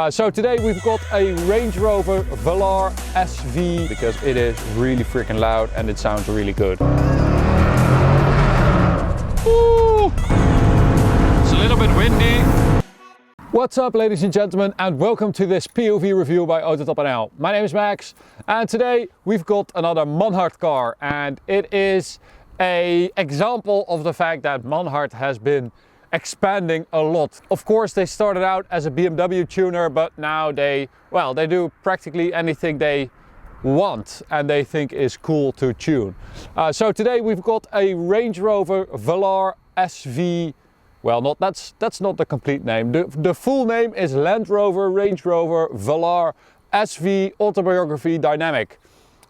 So today we've got a Range Rover Velar SV because it is really freaking loud and it sounds really good. Ooh. It's a little bit windy. What's up, ladies and gentlemen, and welcome to this POV review by AutoTopNL. My name is Max and today we've got another Manhart car, and it is an example of the fact that Manhart has been expanding a lot. Of course, they started out as a BMW tuner, but now they do practically anything they want and they think is cool to tune. So today we've got a Range Rover Velar SV. Well, that's not the complete name. The full name is Land Rover Range Rover Velar SV Autobiography Dynamic.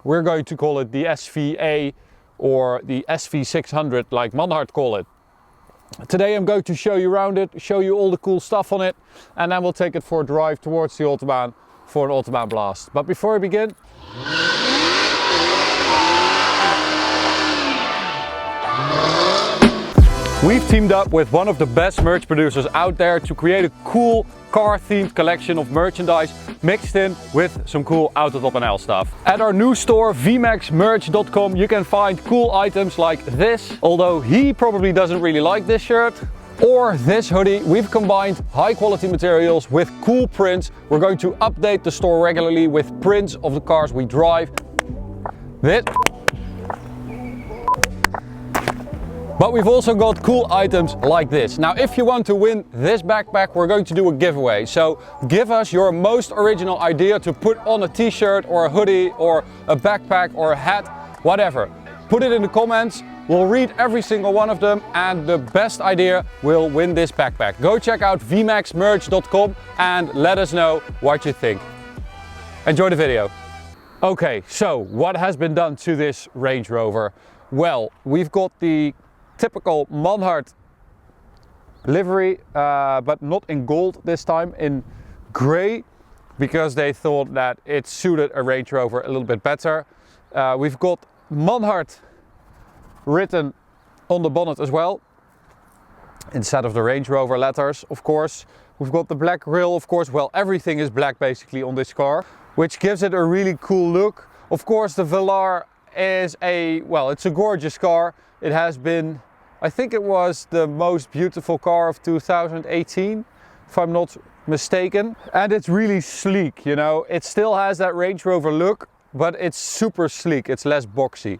We're going to call it the SVA or the SV600 like Manhart call it. Today I'm going to show you around it, show you all the cool stuff on it, and then we'll take it for a drive towards the Autobahn for an Autobahn blast. But before we begin, we've teamed up with one of the best merch producers out there to create a cool car-themed collection of merchandise mixed in with some cool AutoTopNL stuff. At our new store, vmaxmerch.com, you can find cool items like this, although he probably doesn't really like this shirt, or this hoodie. We've combined high quality materials with cool prints. We're going to update the store regularly with prints of the cars we drive. But we've also got cool items like this. Now, if you want to win this backpack, we're going to do a giveaway. So give us your most original idea to put on a t-shirt or a hoodie or a backpack or a hat, whatever. Put it in the comments. We'll read every single one of them, and the best idea will win this backpack. Go check out vmaxmerch.com and let us know what you think. Enjoy the video. Okay, so what has been done to this Range Rover? Well, we've got the typical Manhart livery, but not in gold this time, in grey, because they thought that it suited a Range Rover a little bit better. We've got Manhart written on the bonnet as well, instead of the Range Rover letters, of course. We've got the black grille, of course. Well, everything is black basically on this car, which gives it a really cool look. Of course, the Velar is it's a gorgeous car. It has been, I think it was the most beautiful car of 2018, if I'm not mistaken. And it's really sleek, you know. It still has that Range Rover look, but it's super sleek. It's less boxy,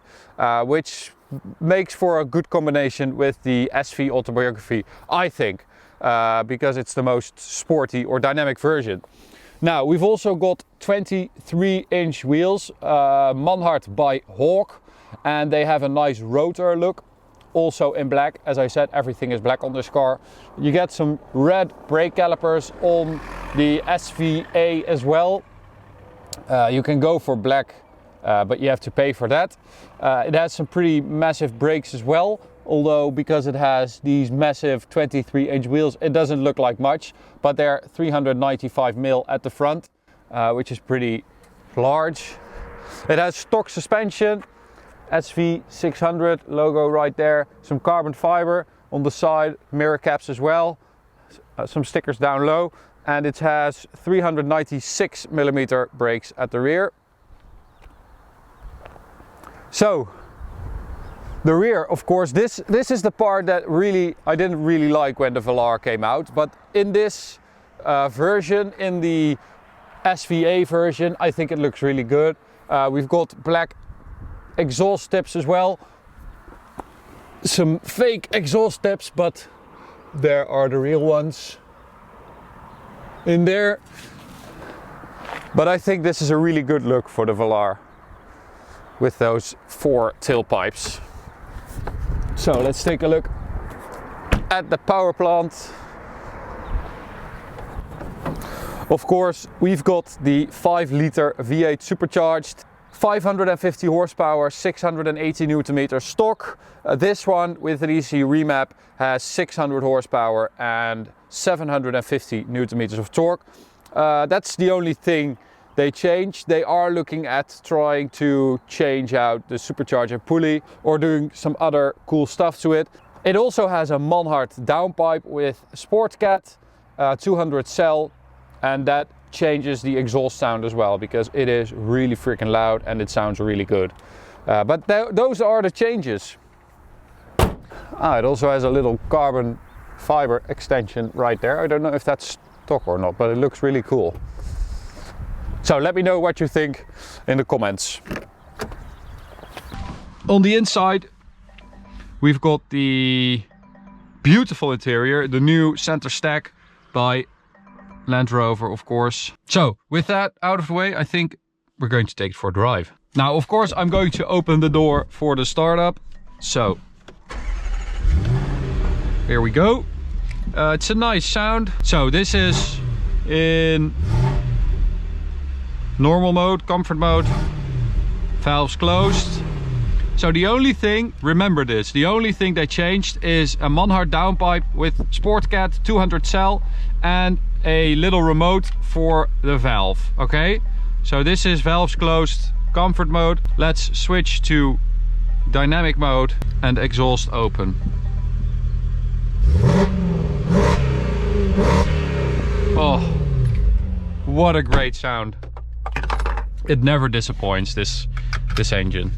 which makes for a good combination with the SV Autobiography, I think, because it's the most sporty or dynamic version. Now, we've also got 23-inch wheels, Manhart by Hawk, and they have a nice rotor look, also in black. As I said, everything is black on this car. You get some red brake calipers on the SVA as well. You can go for black, but you have to pay for that. It has some pretty massive brakes as well, although because it has these massive 23-inch wheels, it doesn't look like much, but they're 395mm at the front, which is pretty large. It has stock suspension, SV600 logo right there, some carbon fiber on the side, mirror caps as well, some stickers down low, and it has 396mm brakes at the rear. So the rear, of course, this is the part that I didn't really like when the Velar came out, but in this version, in the SVA version, I think it looks really good. We've got black exhaust tips as well, some fake exhaust tips, but there are the real ones in there. But I think this is a really good look for the Velar with those 4 tailpipes. So let's take a look at the power plant. Of course, we've got the 5-liter V8 supercharged, 550 horsepower, 680 Newton meters stock. This one with an ECU remap has 600 horsepower and 750 Newton meters of torque. That's the only thing they changed. They are looking at trying to change out the supercharger pulley or doing some other cool stuff to it. It also has a Manhart downpipe with Sportcat, 200 cell, and that changes the exhaust sound as well, because it is really freaking loud and it sounds really good. But those are the changes. It also has a little carbon fiber extension right there. I don't know if that's stock or not, but it looks really cool. So let me know what you think in the comments. On the inside, we've got the beautiful interior, the new center stack by Land Rover, of course. So with that out of the way, I think we're going to take it for a drive. Now, of course, I'm going to open the door for the startup. So here we go. It's a nice sound. So this is in normal mode, comfort mode, valves closed. So the only thing, remember this, the only thing they changed is a Manhart downpipe with SportCat 200 cell and a little remote for the valve. Okay, so this is valves closed, comfort mode. Let's switch to dynamic mode and exhaust open. Oh, what a great sound. It never disappoints, this engine.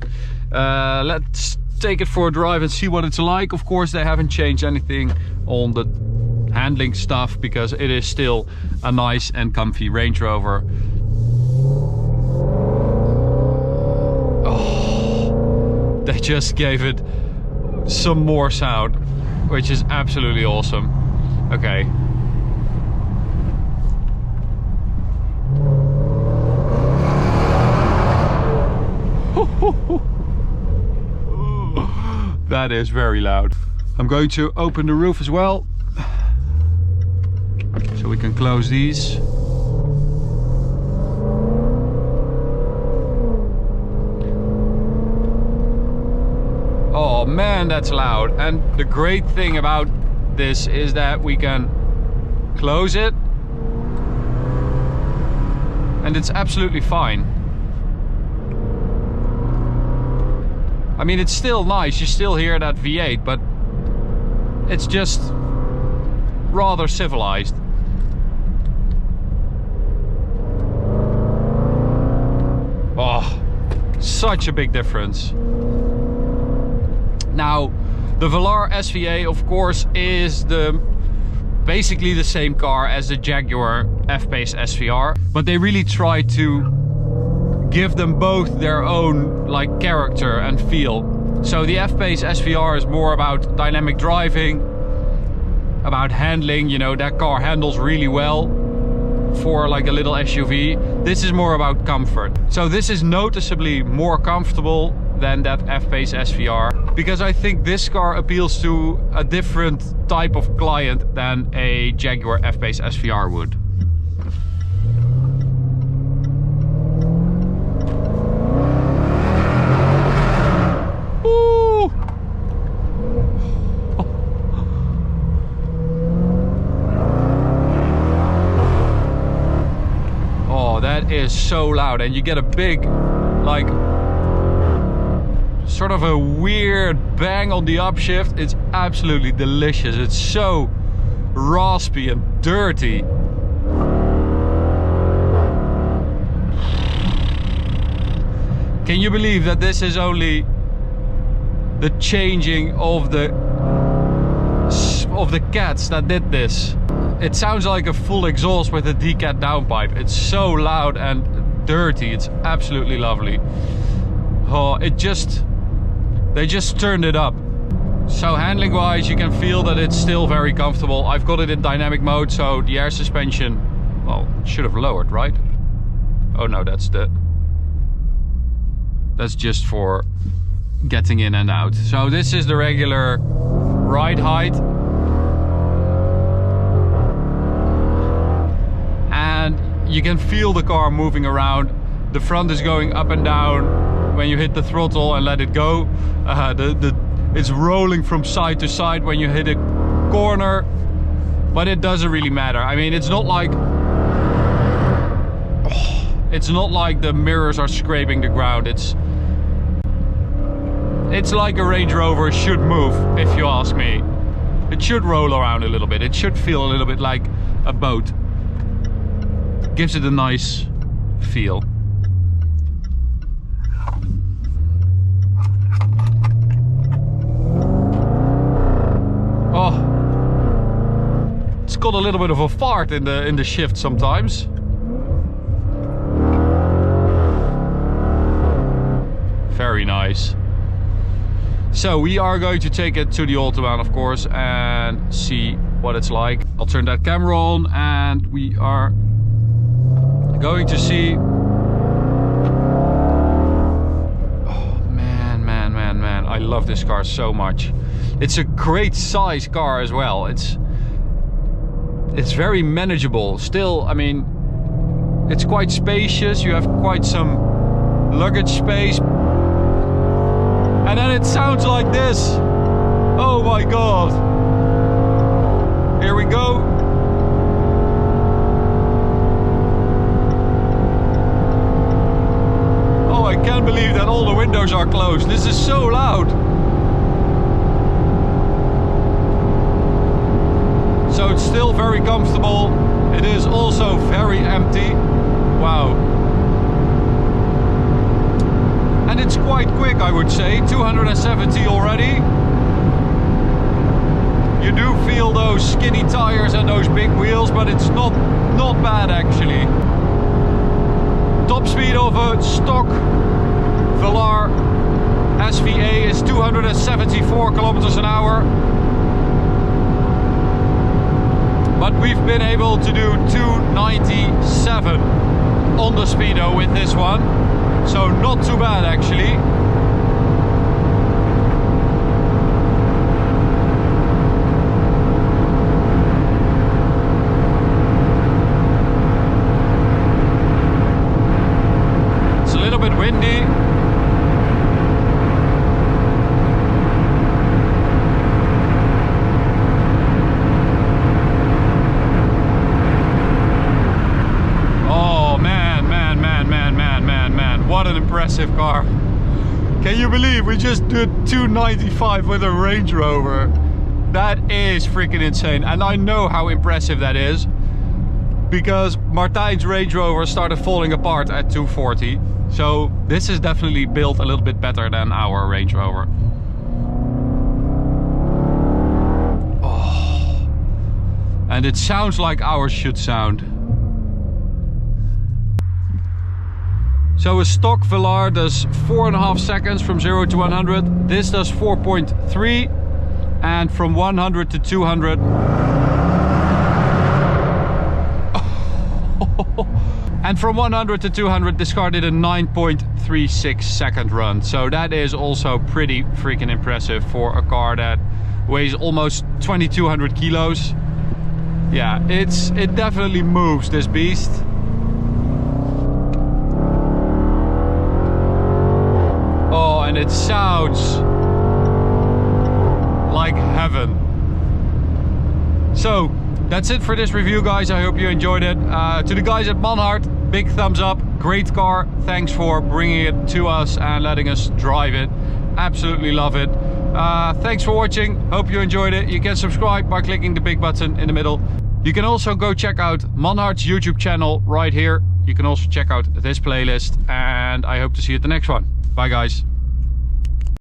Let's take it for a drive and see what it's like. Of course, they haven't changed anything on the handling stuff because it is still a nice and comfy Range Rover. Oh, they just gave it some more sound, which is absolutely awesome. Okay. That is very loud. I'm going to open the roof as well, so we can close these. Oh man, that's loud. And the great thing about this is that we can close it and it's absolutely fine. I mean, it's still nice, you still hear that V8, but it's just rather civilized. Oh, such a big difference. Now, the Velar SVA, of course, is basically the same car as the Jaguar F-Pace SVR, but they really try to give them both their own like character and feel. So the F-Pace SVR is more about dynamic driving, about handling, you know, that car handles really well for like a little SUV. This is more about comfort. So this is noticeably more comfortable than that F-Pace SVR, because I think this car appeals to a different type of client than a Jaguar F-Pace SVR would. Is so loud, and you get a big, like, sort of a weird bang on the upshift. It's absolutely delicious. It's so raspy and dirty. Can you believe that this is only the changing of the cats that did this? It sounds like a full exhaust with a decat downpipe. It's so loud and dirty. It's absolutely lovely. Oh, they just turned it up. So handling wise, you can feel that it's still very comfortable. I've got it in dynamic mode, so the air suspension, well, should have lowered, right? Oh no, that's just for getting in and out. So this is the regular ride height. You can feel the car moving around. The front is going up and down when you hit the throttle and let it go. It's rolling from side to side when you hit a corner, but it doesn't really matter. I mean, it's not like the mirrors are scraping the ground. It's like a Range Rover should move, if you ask me. It should roll around a little bit. It should feel a little bit like a boat. gives it a nice feel. Oh, it's got a little bit of a fart in the shift sometimes. Very nice. So we are going to take it to the Autobahn, of course, and see what it's like. I'll turn that camera on and we are going to see. Oh man, I love this car so much. It's a great size car as well. It's very manageable. Still, I mean, it's quite spacious. You have quite some luggage space. And then it sounds like this. Oh my god. Here we go. Oh, I can't believe that all the windows are closed. This is so loud. So it's still very comfortable. It is also very empty. Wow. And it's quite quick, I would say. 270 already. You do feel those skinny tires and those big wheels, but it's not bad actually. Top speed of a stock Velar SVA is 274 kilometers an hour. But we've been able to do 297 on the speedo with this one. So not too bad actually. It's a little bit windy. What an impressive car. Can you believe we just did 295 with a Range Rover? That is freaking insane. And I know how impressive that is, because Martijn's Range Rover started falling apart at 240. So this is definitely built a little bit better than our Range Rover. Oh. And it sounds like ours should sound. So a stock Velar does 4.5 seconds from 0 to 100. This does 4.3, and from 100 to 200. And from 100 to 200 this car did a 9.36 second run. So that is also pretty freaking impressive for a car that weighs almost 2200 kilos. Yeah, it definitely moves, this beast. Oh, and it sounds like heaven. So that's it for this review, guys. I hope you enjoyed it. To the guys at Manhart, big thumbs up. Great car. Thanks for bringing it to us and letting us drive it. Absolutely love it. Thanks for watching. Hope you enjoyed it. You can subscribe by clicking the big button in the middle. You can also go check out Manhart's YouTube channel right here. You can also check out this playlist, and I hope to see you at the next one. Bye, guys.